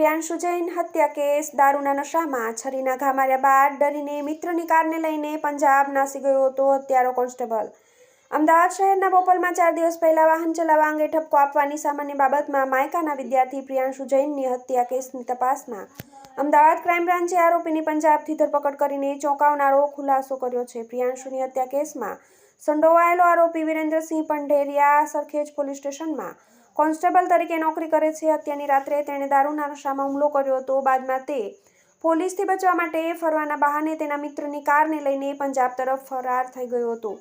પ્રિયાંશુ જૈન હત્યા કેસ દારૂના નશામાં છરીના ઘા માર્યા બાદ ડરીને મિત્રની કારને લઈને પંજાબ નાસી ગયો હતો હત્યારો કોન્સ્ટેબલ। અમદાવાદ શહેરના બોપલમાં 4 દિવસ પહેલા વાહન ચલાવવા અંગે ઠપકો આપવાની સામાન્ય બાબતમાં માયકાના વિદ્યાર્થી પ્રિયાંશુ જૈનની હત્યા કેસની તપાસમાં અમદાવાદ ક્રાઇમ બ્રાન્ચે આરોપીની પંજાબથી ધરપકડ કરીને ચોંકાવનારો ખુલાસો કર્યો છે। પ્રિયાંશુની હત્યા કેસમાં સંડોવાયેલો આરોપી વિરેન્દ્રસિંહ પંઢેરિયા સરખેજ પોલીસ સ્ટેશનમાં કોન્સ્ટેબલ તરીકે નોકરી કરે છે। હત્યાની રાત્રે તેણે દારૂના નશામાં હુમલો કર્યો હતો। બાદમાં તે પોલીસથી બચવા માટે ફરવાના બહાને તેના મિત્રની કારને લઈને પંજાબ તરફ ફરાર થઈ ગયો હતો।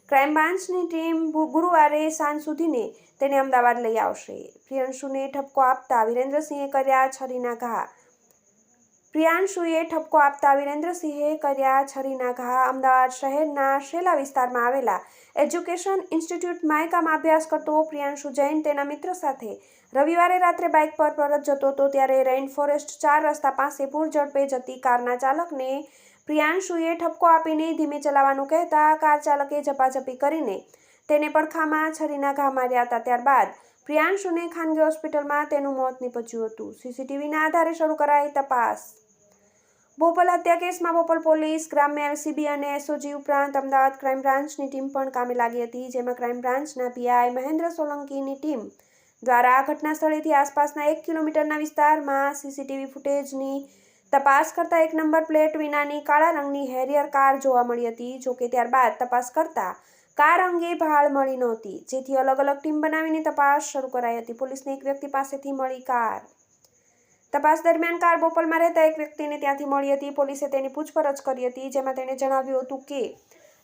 ક્રાઇમ બ્રાન્ચની ટીમ ગુરુવારે સાંજ સુધીને તેને અમદાવાદ લઈ આવશે। પ્રિયાંશુએ ઠપકો આપતા વિરેન્દ્રસિંહે કર્યા છરીના ઘા। અમદાવાદ શહેરના શેલા વિસ્તારમાં આવેલા એજ્યુકેશન ઇન્સ્ટિટ્યૂટ માયકામાં અભ્યાસ કરતો પ્રિયાંશુ જૈન તેના મિત્ર સાથે રવિવારે રાત્રે બાઇક પર પરત જતો હતો ત્યારે રેઇન ફોરેસ્ટ 4 રસ્તા પાસે પૂરઝડપે જતી કારના ચાલકને પ્રિયાંશુએ ઠપકો આપીને ધીમે ચલાવવાનું કહેતા કાર ચાલકે ઝપાઝપી કરીને તેને પડખામાં છરીના ઘા માર્યા હતા। ત્યારબાદ પ્રિયાંશુને ખાનગી હોસ્પિટલમાં તેનું મોત નીપજ્યું હતું। સીસીટીવીના આધારે શરૂ કરાઈ તપાસ। બોપલ હત્યા કેસમાં બોપલ પોલીસ, ગ્રામ્ય એલસીબી અને એસઓજી ઉપરાંત અમદાવાદ ક્રાઇમ બ્રાન્ચની ટીમ પણ કામે લાગી હતી, જેમાં ક્રાઇમ બ્રાન્ચના પીઆઈ મહેન્દ્ર સોલંકીની ટીમ દ્વારા ઘટના સ્થળેથી આસપાસના 1 કિલોમીટરના વિસ્તારમાં સીસીટીવી ફૂટેજની તપાસ કરતા 1 નંબર પ્લેટ વિનાની કાળા રંગની હેરિયર કાર જોવા મળી હતી। જોકે ત્યારબાદ તપાસ કરતા કાર અંગે ભાળ મળી નહોતી, જેથી અલગ અલગ ટીમ બનાવીને તપાસ શરૂ કરાઈ હતી। પોલીસને એક વ્યક્તિ પાસેથી મળી કાર। તપાસ દરમિયાન કાર બોપલમાં રહેતા એક વ્યક્તિને ત્યાંથી મળી હતી। પોલીસે તેની પૂછપરછ કરી હતી, જેમાં તેણે જણાવ્યું હતું કે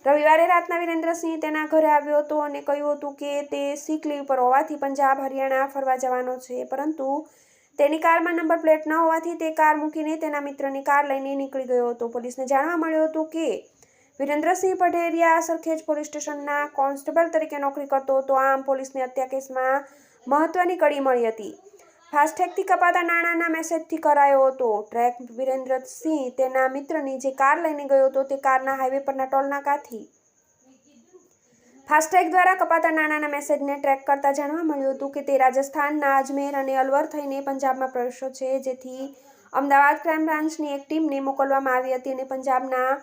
રવિવારે રાતના વિરેન્દ્રસિંહ તેના ઘરે આવ્યો હતો અને કહ્યું હતું કે તે સિક લીવ પર હોવાથી પંજાબ હરિયાણા ફરવા જવાનો છે, પરંતુ તેની કારમાં નંબર પ્લેટ ન હોવાથી તે કાર મૂકીને તેના મિત્રની કાર લઈને નીકળી ગયો હતો। પોલીસને જાણવા મળ્યું હતું કે વિરેન્દ્રસિંહ પઢેરિયા સરખેજ પોલીસ સ્ટેશનના કોન્સ્ટેબલ તરીકે નોકરી કરતો હતો। આમ પોલીસને હત્યા કેસમાં મહત્વની કડી મળી હતી। ફાસ્ટેગથી કપાતા નાણાંના મેસેજથી કરાયો હતો ટ્રેક। વિરેન્દ્રસિંહ તેના મિત્રની જે કાર લઈને ગયો હતો તે કારના હાઈવે પરના ટોલનાકાથી ફાસ્ટેગ દ્વારા કપાતા નાણાંના મેસેજને ટ્રેક કરતા જાણવા મળ્યું હતું કે તે રાજસ્થાનના અજમેર અને અલવર થઈને પંજાબમાં પ્રવેશ્યો છે, જેથી અમદાવાદ ક્રાઇમ બ્રાન્ચની એક ટીમને મોકલવામાં આવી હતી અને પંજાબના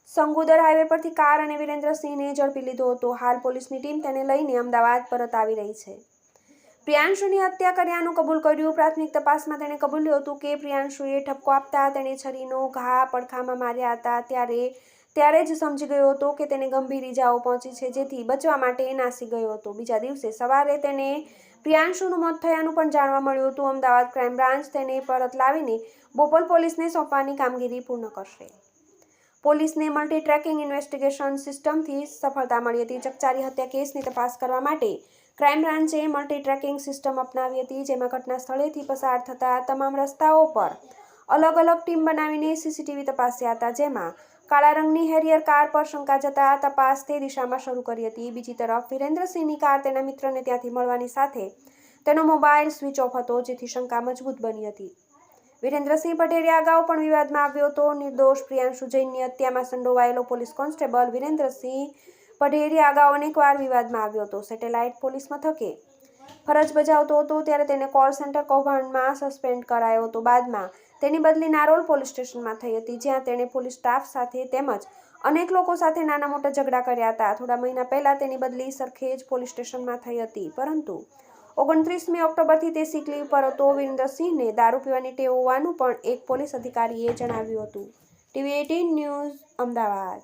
સંગુદર હાઈવે પરથી કાર અને વિરેન્દ્રસિંહને ઝડપી લીધો હતો। હાલ પોલીસની ટીમ તેને લઈને અમદાવાદ પરત આવી રહી છે। પ્રિયાંશુની હત્યા કર્યાનું કબૂલ કર્યું। પ્રાથમિક તપાસમાં તેણે કબૂલ્યું હતું કે પ્રિયાંશુએ ઠપકો આપતા તેણે છરીનો ઘા પડખામાં માર્યા હતા। ત્યારે જ સમજી ગયો હતો કે તેને ગંભીર ઈજાઓ પહોંચી છે, જેથી બચવા માટે નાસી ગયો હતો। બીજા દિવસે સવારે તેને પ્રિયાંશુનું મોત થયાનું પણ જાણવા મળ્યું હતું। અમદાવાદ ક્રાઇમ બ્રાન્ચ તેને પરત લાવીને બોપલ પોલીસને સોંપવાની કામગીરી પૂર્ણ કરશે। પોલીસને મલ્ટી ટ્રેકિંગ ઇન્વેસ્ટિગેશન સિસ્ટમથી સફળતા મળી હતી। ચકચારી હત્યા કેસની તપાસ કરવા માટે ક્રાઇમ બ્રાન્ચે મલ્ટી ટ્રેકિંગ સિસ્ટમ અપનાવી હતી, જેમાં ઘટના સ્થળેથી પસાર થતા તમામ રસ્તાઓ પર અલગ અલગ ટીમ બનાવીને સીસીટીવી તપાસ્યા હતા, જેમાં કાળા રંગની હેરિયર કાર પર શંકા જતા તપાસ તે દિશામાં શરૂ કરી હતી। બીજી તરફ વિરેન્દ્રસિંહની કાર તેના મિત્રને ત્યાંથી મળવાની સાથે તેનો મોબાઈલ સ્વિચ ઓફ હતો, જેથી શંકા મજબૂત બની હતી। વિરેન્દ્રસિંહ પઢેરિયા અગાઉ પણ વિવાદમાં આવ્યો હતો। નિર્દોષ પ્રિયાંશુ જૈનની હત્યામાં સંડોવાયેલો પોલીસ કોન્સ્ટેબલ વિરેન્દ્રસિંહ પઢેરિયા અગાઉ અનેકવાર વિવાદમાં આવ્યો હતો। સેટેલાઇટ પોલીસ મથકે ફરજ બજાવતો હતો ત્યારે તેને કોલ સેન્ટર કૌભાંડમાં સસ્પેન્ડ કરાયો હતો। બાદમાં તેની બદલી નારોલ પોલીસ સ્ટેશનમાં થઈ હતી, જ્યાં તેણે પોલીસ સ્ટાફ સાથે તેમજ અનેક લોકો સાથે નાના મોટા ઝઘડા કર્યા હતા। થોડા મહિના પહેલા તેની બદલી સરખેજ પોલીસ સ્ટેશનમાં થઈ હતી, પરંતુ 29મી ઓક્ટોબરથી તે સિક લીવ પર હતો। વિરેન્દ્રસિંહને દારૂ પીવાની ટેવ હોવાનું પણ એક પોલીસ અધિકારીએ જણાવ્યું હતું। TV18 news, Ahmedabad.